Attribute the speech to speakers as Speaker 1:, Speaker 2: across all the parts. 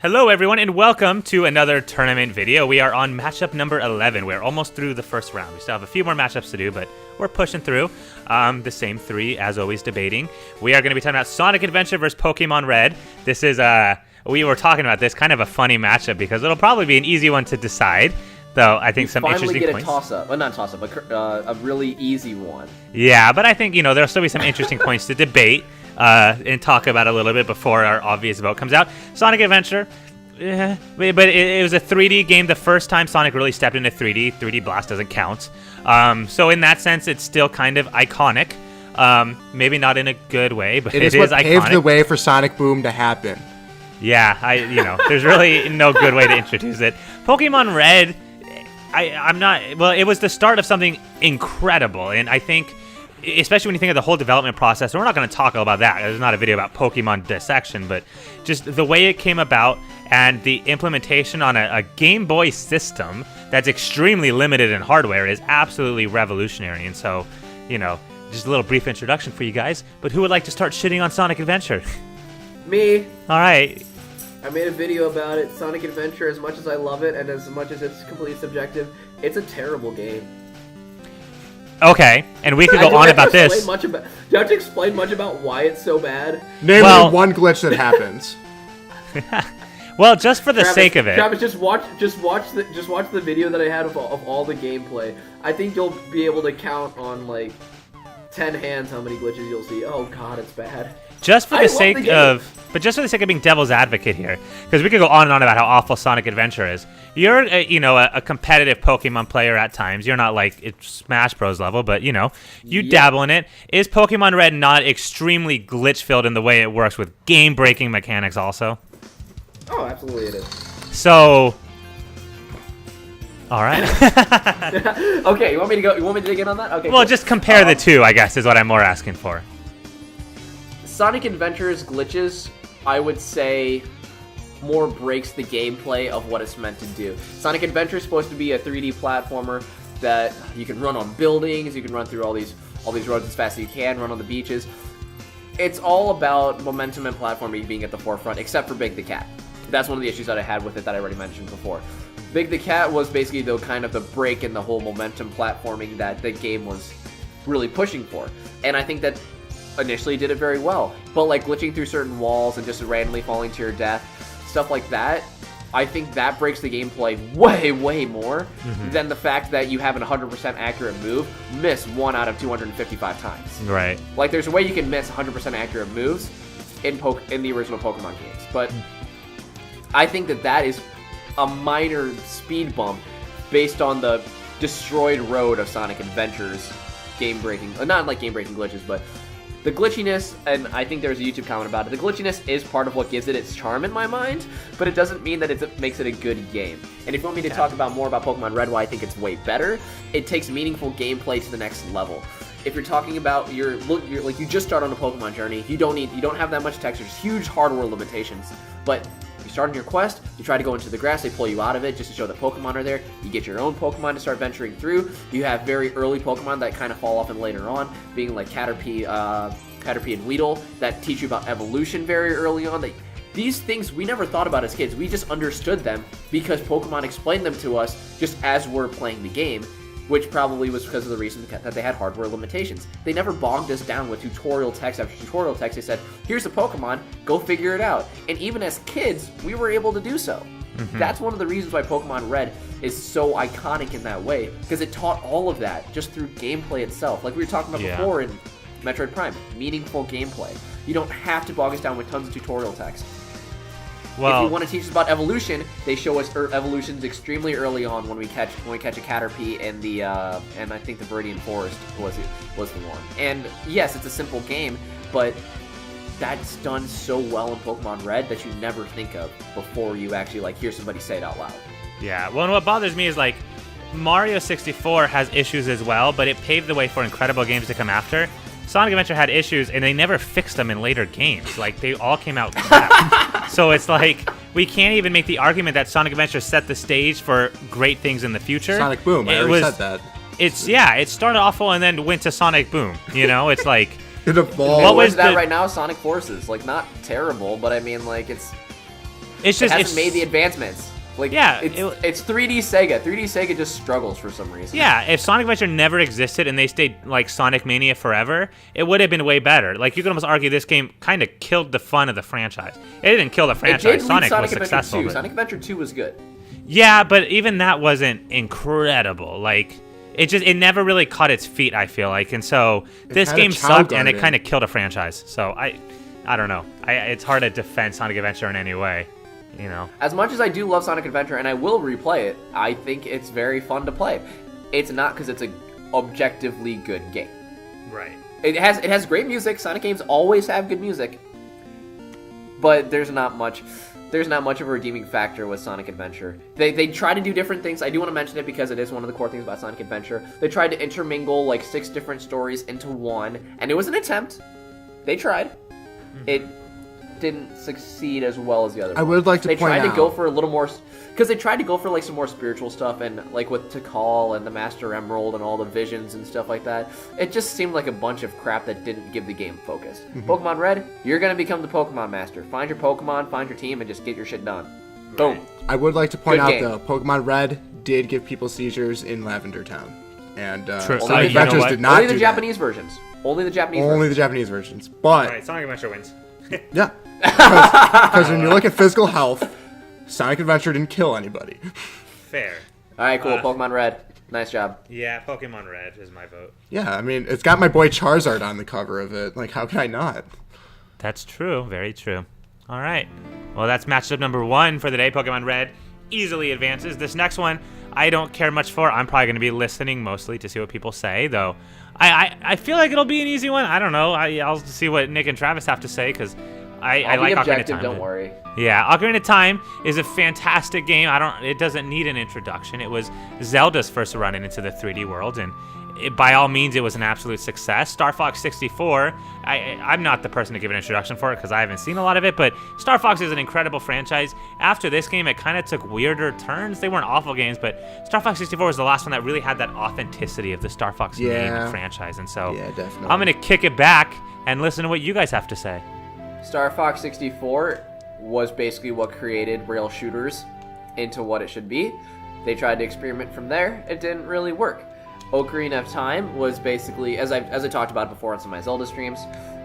Speaker 1: Hello everyone and welcome to another tournament video. We are on matchup number 11. We're almost through the first round. We still have a few more matchups to do, but we're pushing through. The same three as always debating. We are going to be talking about Sonic Adventure versus Pokemon Red. This is, we were talking about this, kind of a funny matchup because it'll probably be an easy one to decide. Though I think some interesting points.
Speaker 2: Finally get a toss-up. Well, not toss-up, but a really easy one.
Speaker 1: Yeah, but I think, there'll still be some interesting points to debate and talk about a little bit before our obvious vote comes out. Sonic Adventure, but it was a 3D game. The first time Sonic really stepped into 3D. 3D Blast doesn't count. So in that sense, it's still kind of iconic. Maybe not in a good way, but it is
Speaker 3: what
Speaker 1: iconic.
Speaker 3: Paved the way for Sonic Boom to happen.
Speaker 1: Yeah, there's really no good way to introduce it. Pokemon Red, it was the start of something incredible, and I think, especially when you think of the whole development process, and we're not going to talk about that. There's not a video about Pokemon dissection, but just the way it came about and the implementation on a Game Boy system that's extremely limited in hardware is absolutely revolutionary. And so, just a little brief introduction for you guys. But who would like to start shitting on Sonic Adventure?
Speaker 2: Me.
Speaker 1: All right.
Speaker 2: I made a video about it. Sonic Adventure, as much as I love it and as much as it's completely subjective, it's a terrible game.
Speaker 1: Okay, and we could go on about this.
Speaker 2: Do you have to explain much about why it's so bad?
Speaker 3: Name one glitch that happens.
Speaker 1: Well, just for the sake of it.
Speaker 2: Travis, just watch the video that I had of all the gameplay. I think you'll be able to count on like 10 hands how many glitches you'll see. Oh god, it's bad.
Speaker 1: Just for the sake of being devil's advocate here, because we could go on and on about how awful Sonic Adventure is. You're, a competitive Pokemon player at times. You're not like it's Smash Bros. Level, but you dabble in it. Is Pokemon Red not extremely glitch-filled in the way it works with game-breaking mechanics also?
Speaker 2: Oh, absolutely it is.
Speaker 1: So, all right.
Speaker 2: Okay, you want me to dig in on that? Okay.
Speaker 1: Well,
Speaker 2: cool.
Speaker 1: just compare the two, I guess, is what I'm more asking for.
Speaker 2: Sonic Adventure's glitches, I would say, more breaks the gameplay of what it's meant to do. Sonic Adventure is supposed to be a 3D platformer that you can run on buildings, you can run through all these roads as fast as you can, run on the beaches. It's all about momentum and platforming being at the forefront, except for Big the Cat. That's one of the issues that I had with it that I already mentioned before. Big the Cat was basically the break in the whole momentum platforming that the game was really pushing for. And I think that initially did it very well, but like glitching through certain walls and just randomly falling to your death, stuff like that, I think that breaks the gameplay way more than the fact that you have an 100% accurate move miss 1 out of 255 times.
Speaker 1: Right.
Speaker 2: Like there's a way you can miss 100% accurate moves in the original Pokemon games, but I think that is a minor speed bump based on the destroyed road of Sonic Adventure's game-breaking, not like game-breaking glitches, but the glitchiness, and I think there's a YouTube comment about it, the glitchiness is part of what gives it its charm in my mind, but it doesn't mean that it makes it a good game. And if you want me to talk about more about Pokemon Red, why I think it's way better, it takes meaningful gameplay to the next level. If you're talking about you're like you just start on a Pokemon journey, you don't have that much text, there's huge hardware limitations, but you start on your quest, you try to go into the grass, they pull you out of it just to show that Pokemon are there. You get your own Pokemon to start venturing through. You have very early Pokemon that kind of fall off and later on, being like Caterpie and Weedle, that teach you about evolution very early on. These things we never thought about as kids. We just understood them because Pokemon explained them to us just as we're playing the game, which probably was because of the reason that they had hardware limitations. They never bogged us down with tutorial text after tutorial text. They said, here's a Pokemon, go figure it out. And even as kids, we were able to do so. That's one of the reasons why Pokemon Red is so iconic in that way, because it taught all of that just through gameplay itself. Like we were talking about before in Metroid Prime, meaningful gameplay. You don't have to bog us down with tons of tutorial text. Well, if you want to teach us about evolution, they show us evolutions extremely early on when we catch a Caterpie in the and I think the Viridian Forest was the one. And yes, it's a simple game, but that's done so well in Pokemon Red that you never think of before you actually hear somebody say it out loud.
Speaker 1: Yeah. Well, and what bothers me is Mario 64 has issues as well, but it paved the way for incredible games to come after. Sonic Adventure had issues, and they never fixed them in later games. They all came out crap. So it's we can't even make the argument that Sonic Adventure set the stage for great things in the future.
Speaker 3: Sonic Boom, I already said that.
Speaker 1: It started awful and then went to Sonic Boom. It's like...
Speaker 3: It evolved.
Speaker 2: What was that right now? Sonic Forces. Not terrible, but I mean, it's...
Speaker 1: It's just
Speaker 2: it hasn't made the advancements. Like,
Speaker 1: yeah,
Speaker 2: it's 3D Sega. 3D Sega just struggles for some reason.
Speaker 1: Yeah, if Sonic Adventure never existed and they stayed like Sonic Mania forever, it would have been way better. Like, you could almost argue this game kind of killed the fun of the franchise. It didn't kill the franchise. Sonic was successful.
Speaker 2: But... Sonic Adventure 2 was good.
Speaker 1: Yeah, but even that wasn't incredible. Like, it never really caught its feet, I feel like. And so this game sucked and it kind of killed a franchise. So I don't know. It's hard to defend Sonic Adventure in any way. You know,
Speaker 2: as much as I do love Sonic Adventure and I will replay it, I think it's very fun to play. It's not because it's an objectively good game.
Speaker 1: Right.
Speaker 2: It has great music. Sonic games always have good music, but there's not much of a redeeming factor with Sonic Adventure. They try to do different things. I do want to mention it because it is one of the core things about Sonic Adventure. They tried to intermingle like 6 different stories into one, and it was an attempt. They tried. Mm-hmm. It didn't succeed as well as the other.
Speaker 3: I would like to point out
Speaker 2: they tried to go for a little more, because they tried to go for like some more spiritual stuff, and like with Tikal and the Master Emerald and all the visions and stuff like that. It just seemed like a bunch of crap that didn't give the game focus. Mm-hmm. Pokemon Red, you're gonna become the Pokemon Master. Find your Pokemon, find your team, and just get your shit done. Right. Boom.
Speaker 3: I would like to point out though, Pokemon Red did give people seizures in Lavender Town, and Sonic Adventures did not.
Speaker 2: Only the Japanese versions. Only the Japanese versions. But
Speaker 1: right, Sonic Adventure wins.
Speaker 3: Yeah. Because when you look at physical health, Sonic Adventure didn't kill anybody.
Speaker 1: Fair.
Speaker 2: All right, cool. Pokemon Red. Nice job.
Speaker 1: Yeah, Pokemon Red is my vote.
Speaker 3: Yeah, I mean, it's got my boy Charizard on the cover of it. Like, how can I not?
Speaker 1: That's true. Very true. All right. Well, that's matchup number 1 for the day. Pokemon Red easily advances. This next one, I don't care much for. I'm probably going to be listening mostly to see what people say, though. I feel like it'll be an easy one. I don't know. I'll see what Nick and Travis have to say, because I like Ocarina of Time.
Speaker 2: Don't worry.
Speaker 1: Yeah, Ocarina of Time is a fantastic game. It doesn't need an introduction. It was Zelda's first run into the 3D world, and by all means, it was an absolute success. Star Fox 64, I'm not the person to give an introduction for it because I haven't seen a lot of it, but Star Fox is an incredible franchise. After this game, it kind of took weirder turns. They weren't awful games, but Star Fox 64 was the last one that really had that authenticity of the Star Fox name franchise, and so
Speaker 3: definitely.
Speaker 1: I'm going to kick it back and listen to what you guys have to say.
Speaker 2: Star Fox 64 was basically what created rail shooters into what it should be. They tried to experiment from there. It didn't really work. Ocarina of Time was basically, as I talked about before on some of my Zelda streams,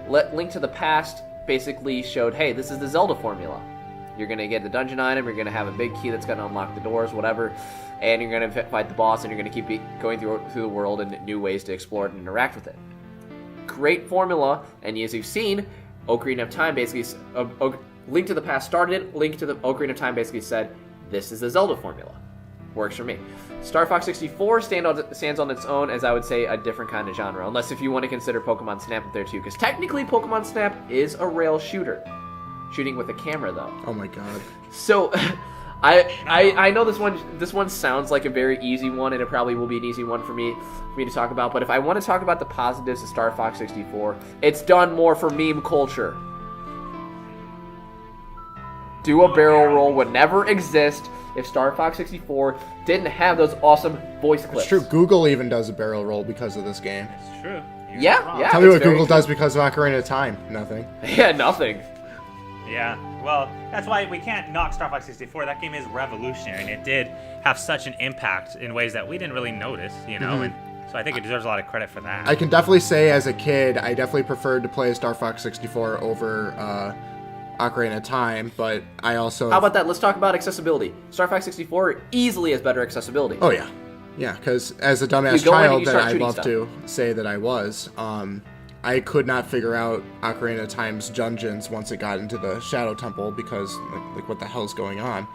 Speaker 2: Link to the Past basically showed, hey, this is the Zelda formula. You're going to get the dungeon item, you're going to have a big key that's going to unlock the doors, whatever, and you're going to fight the boss, and you're going to keep going through the world and new ways to explore it and interact with it. Great formula, and as you've seen, Ocarina of Time basically, Link to the Past started it, Link to the Ocarina of Time basically said, this is the Zelda formula. Works for me. Star Fox 64 stands on its own as, I would say, a different kind of genre, unless if you want to consider Pokemon Snap up there too, because technically Pokemon Snap is a rail shooter. Shooting with a camera, though.
Speaker 3: Oh my god.
Speaker 2: So, I know this one sounds like a very easy one, and it probably will be an easy one for me to talk about, but if I want to talk about the positives of Star Fox 64, it's done more for meme culture. Do a barrel roll would never exist if Star Fox 64 didn't have those awesome voice clips.
Speaker 3: It's true. Google even does a barrel roll because of this game.
Speaker 1: It's true.
Speaker 2: Yeah.
Speaker 3: Tell me what Google does because of Ocarina of Time. Nothing.
Speaker 2: Yeah, nothing.
Speaker 1: Yeah, well, that's why we can't knock Star Fox 64. That game is revolutionary, and it did have such an impact in ways that we didn't really notice, you know, and so I think it deserves a lot of credit for that.
Speaker 3: I can definitely say as a kid, I definitely preferred to play Star Fox 64 over Ocarina of Time, but I also...
Speaker 2: How about that? Let's talk about accessibility. Star Fox 64 easily has better accessibility.
Speaker 3: Oh, yeah. Yeah, because as a dumbass child that I love to say that I was, I could not figure out Ocarina of Time's dungeons once it got into the Shadow Temple because, like what the hell's going on?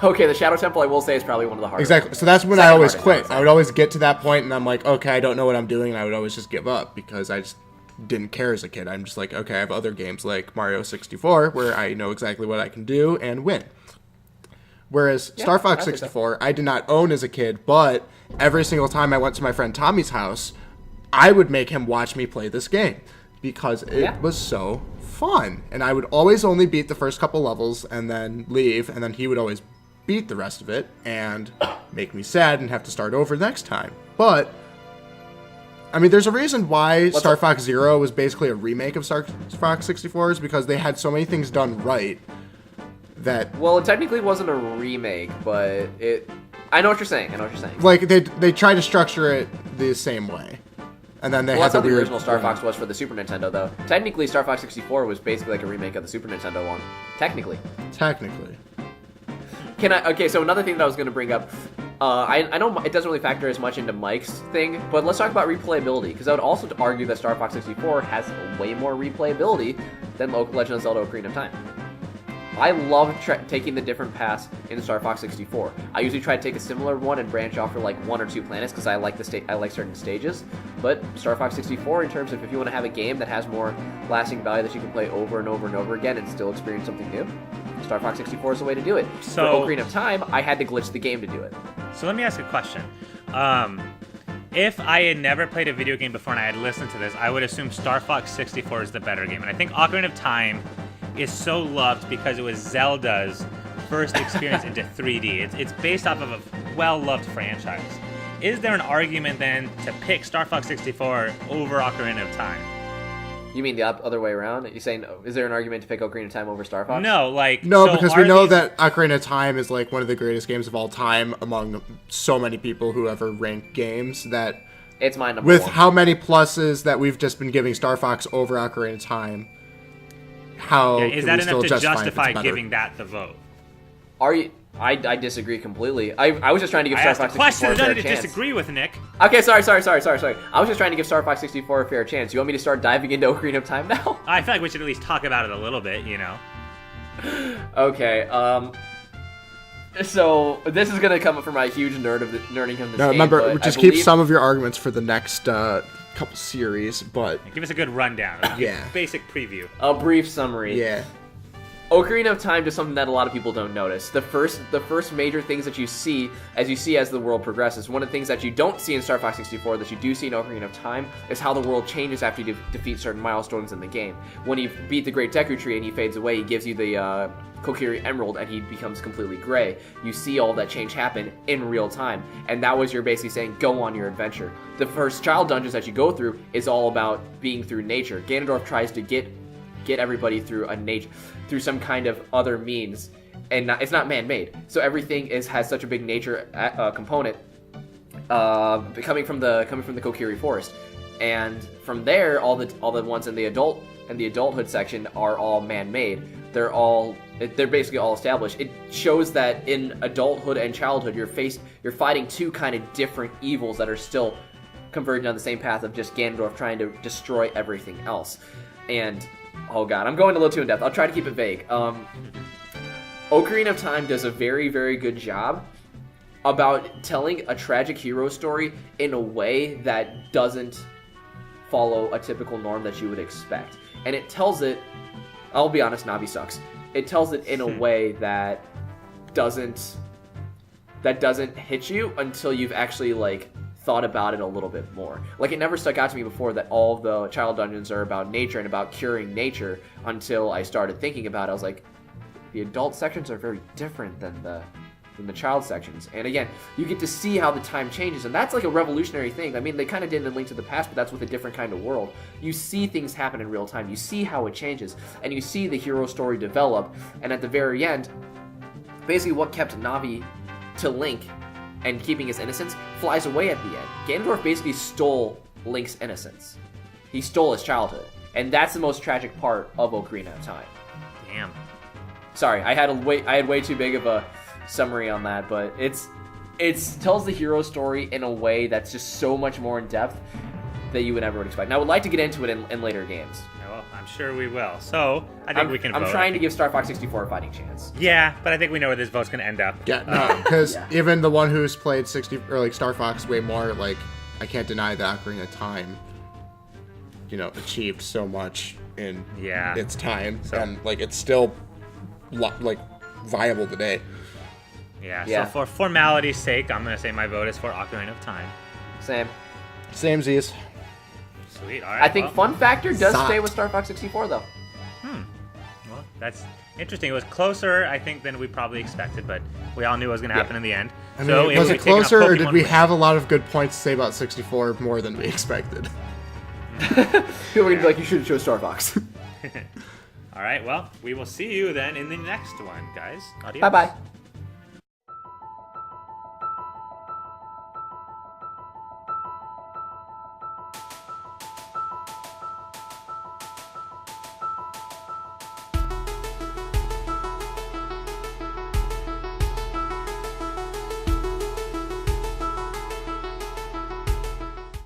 Speaker 2: Okay, the Shadow Temple, I will say, is probably one of the hardest.
Speaker 3: Exactly. So that's when I always quit. I would always get to that point, and I'm like, okay, I don't know what I'm doing, and I would always just give up because I just didn't care as a kid. I'm just like, okay, I have other games like Mario 64 where I know exactly what I can do and win. Whereas Star Fox 64, I did not own as a kid, but every single time I went to my friend Tommy's house, I would make him watch me play this game because it was so fun. And I would always only beat the first couple levels and then leave, and then he would always beat the rest of it and make me sad and have to start over next time. But I mean, there's a reason why Star Fox Zero was basically a remake of Star Fox 64 is because they had so many things done right that.
Speaker 2: Well, it technically wasn't a remake, but I know what you're saying.
Speaker 3: Like they tried to structure it the same way, and then they had
Speaker 2: That's how
Speaker 3: the
Speaker 2: the
Speaker 3: weird
Speaker 2: original Star Fox was for the Super Nintendo, though. Technically, Star Fox 64 was basically like a remake of the Super Nintendo one. Technically. Okay, so another thing that I was going to bring up, I know it doesn't really factor as much into Mike's thing, but let's talk about replayability, because I would also argue that Star Fox 64 has way more replayability than Legend of Zelda: Ocarina of Time. I love taking the different paths in Star Fox 64. I usually try to take a similar one and branch off for like 1 or 2 planets because I like certain stages. But Star Fox 64, in terms of if you want to have a game that has more lasting value that you can play over and over and over again and still experience something new, Star Fox 64 is the way to do it.
Speaker 1: So,
Speaker 2: for Ocarina of Time, I had to glitch the game to do it.
Speaker 1: So let me ask a question. If I had never played a video game before and I had listened to this, I would assume Star Fox 64 is the better game. And I think Ocarina of Time is so loved because it was Zelda's first experience into 3D. It's based off of a well-loved franchise. Is there an argument then to pick Star Fox 64 over Ocarina of Time?
Speaker 2: You mean the other way around? You're saying, is there an argument to pick Ocarina of Time over Star Fox?
Speaker 1: No,
Speaker 3: because we know that Ocarina of Time is like one of the greatest games of all time among so many people who ever rank games that
Speaker 2: it's my number
Speaker 3: with
Speaker 2: one.
Speaker 3: how many pluses that we've just been giving Star Fox over Ocarina of Time.
Speaker 1: Is that enough to justify giving that the vote?
Speaker 2: Are you? I disagree completely. I was just trying to give Star Fox 64 a fair chance.
Speaker 1: I asked a question to disagree with, Nick.
Speaker 2: Okay, sorry. I was just trying to give Star Fox 64 a fair chance. You want me to start diving into Ocarina of Time now?
Speaker 1: I feel like we should at least talk about it a little bit, you know.
Speaker 2: Okay, so this is gonna come up from my huge nerding of this game.
Speaker 3: Remember, just keep some of your arguments for the next couple series, but
Speaker 1: give us a good rundown. Basic preview.
Speaker 2: A brief summary.
Speaker 3: Yeah.
Speaker 2: Ocarina of Time does something that a lot of people don't notice. The first major things that you see as the world progresses. One of the things that you don't see in Star Fox 64 that you do see in Ocarina of Time is how the world changes after you defeat certain milestones in the game. When you beat the Great Deku Tree and he fades away, he gives you the Kokiri Emerald and he becomes completely gray. You see all that change happen in real time, and that was you're basically saying go on your adventure. The first child dungeons that you go through is all about being through nature. Ganondorf tries to get everybody through through some kind of other means, and it's not man-made. So everything has such a big nature component coming from the Kokiri Forest, and from there all the ones in the adulthood section are all man-made. They're basically all established. It shows that in adulthood and childhood you're fighting two kind of different evils that are still converging on the same path of just Ganondorf trying to destroy everything else. And oh god, I'm going a little too in depth. I'll try to keep it vague. Ocarina of Time does a very, very good job about telling a tragic hero story in a way that doesn't follow a typical norm that you would expect. And it tells it, I'll be honest, Navi sucks. It tells it in a way that doesn't hit you until you've actually thought about it a little bit more. It never stuck out to me before that all of the child dungeons are about nature and about curing nature until I started thinking about it. I was like, the adult sections are very different than the child sections. And again, you get to see how the time changes, and that's a revolutionary thing. I mean, they kind of did in Link to the Past, but that's with a different kind of world. You see things happen in real time. You see how it changes, and you see the hero story develop, and at the very end, basically what kept Navi to Link and keeping his innocence flies away at the end. Ganondorf basically stole Link's innocence. He stole his childhood. And that's the most tragic part of Ocarina of Time.
Speaker 1: Damn.
Speaker 2: Sorry, I had way too big of a summary on that, but it tells the hero story in a way that's just so much more in depth that you would never expect. And I would like to get into it in later games.
Speaker 1: Well, I'm sure we will. So, I think we can vote.
Speaker 2: I'm trying to give Star Fox 64 a fighting chance.
Speaker 1: Yeah, but I think we know where this vote's going to end up.
Speaker 3: Yeah, no, because even the one who's played Star Fox way more, I can't deny that Ocarina of Time, achieved so much in its time, and it's still viable today.
Speaker 1: Yeah. So for formality's sake, I'm going to say my vote is for Ocarina of Time.
Speaker 3: Same Z's.
Speaker 1: Sweet. All right.
Speaker 2: I think fun factor does stay with Star Fox 64 though.
Speaker 1: Well, that's interesting. It was closer, I think, than we probably expected, but we all knew it was going to happen in the end.
Speaker 3: I mean, was it closer, or did we have a lot of good points to say about 64 more than we expected?
Speaker 2: People are going to be like, you should have chose Star Fox.
Speaker 1: All right, well, we will see you then in the next one, guys. Adios.
Speaker 2: Bye-bye.